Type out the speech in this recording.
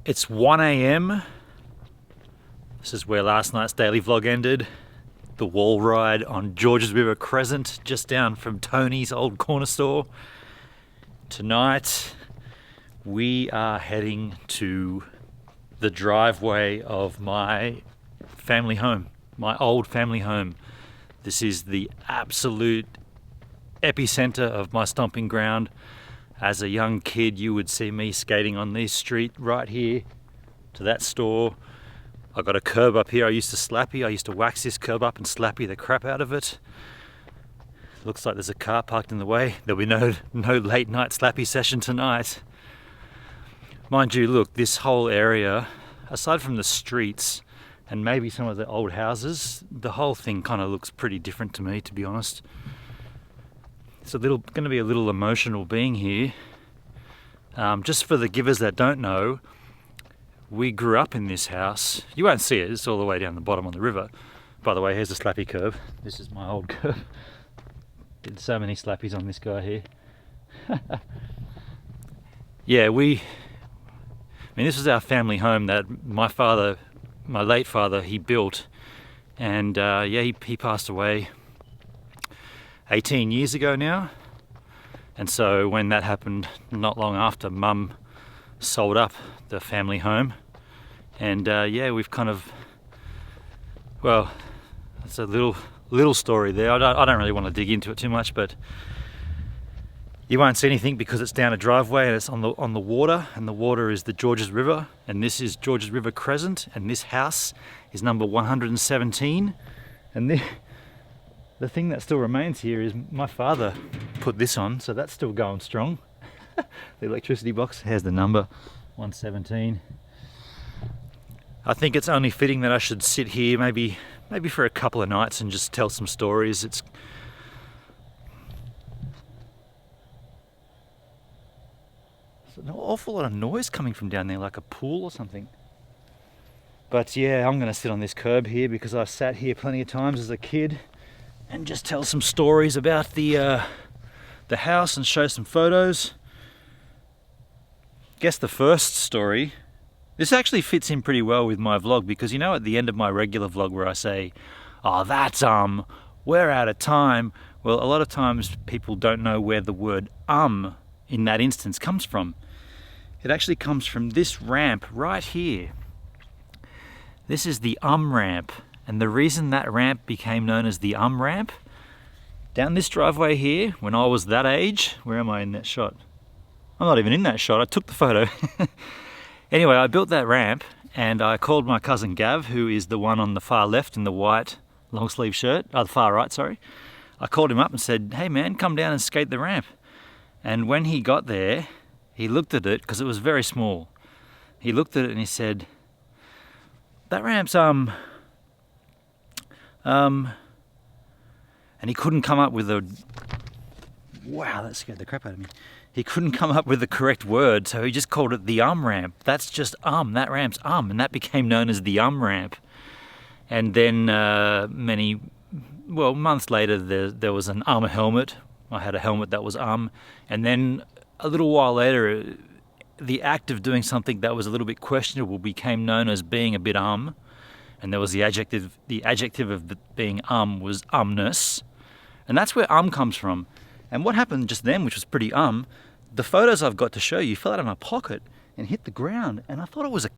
It's 1 a.m. This is where last night's daily vlog ended. The wall ride on Georges River Crescent, just down from Tony's old corner store. Tonight, we are heading to the driveway of my family home, my old family home. This is the absolute epicenter of my stomping ground. As a young kid, you would see me skating on this street right here to that store. I got a curb up here. I used to wax this curb up and slappy the crap out of it. Looks like there's a car parked in the way. There'll be no late night slappy session tonight. Mind you, look, this whole area, aside from the streets and maybe some of the old houses, the whole thing kind of looks pretty different to me, to be honest. It's going to be a little emotional being here. Just for the givers that don't know, we grew up in this house. You won't see it, it's all the way down the bottom on the river. By the way, here's a slappy curb. This is my old curb. Did so many slappies on this guy here. Yeah, this was our family home that my late father, he built. And he passed away 18 years ago now. And so when that happened, not long after, Mum sold up the family home. And we've kind of, well, it's a little story there. I don't really want to dig into it too much, but you won't see anything because it's down a driveway and it's on the water, and the water is the Georges River, and this is Georges River Crescent, and this house is number 117. And the thing that still remains here is my father put this on, so that's still going strong. The electricity box has the number 117. I think it's only fitting that I should sit here maybe for a couple of nights and just tell some stories. There's an awful lot of noise coming from down there, like a pool or something. But yeah, I'm going to sit on this curb here because I've sat here plenty of times as a kid and just tell some stories about the house and show some photos. Guess the first story, this actually fits in pretty well with my vlog, because you know at the end of my regular vlog where I say, oh that's we're out of time. Well, a lot of times people don't know where the word in that instance comes from. It actually comes from this ramp right here. This is the ramp. And the reason that ramp became known as the ramp, down this driveway here, when I was that age, where am I in that shot? I'm not even in that shot, I took the photo. Anyway, I built that ramp and I called my cousin Gav, who is the one on the far left in the white long sleeve shirt, the far right, sorry. I called him up and said, hey man, come down and skate the ramp. And when he got there, he looked at it, because it was very small. He looked at it and he said, that ramp's and he couldn't come up with wow, that scared the crap out of me. He couldn't come up with the correct word, so he just called it the ramp. That's just that ramp's and that became known as the ramp. And then months later, there was an helmet. I had a helmet that was and then a little while later, the act of doing something that was a little bit questionable became known as being a bit and there was the adjective of being was umness. And that's where comes from. And what happened just then, which was pretty the photos I've got to show you fell out of my pocket and hit the ground, and I thought it was a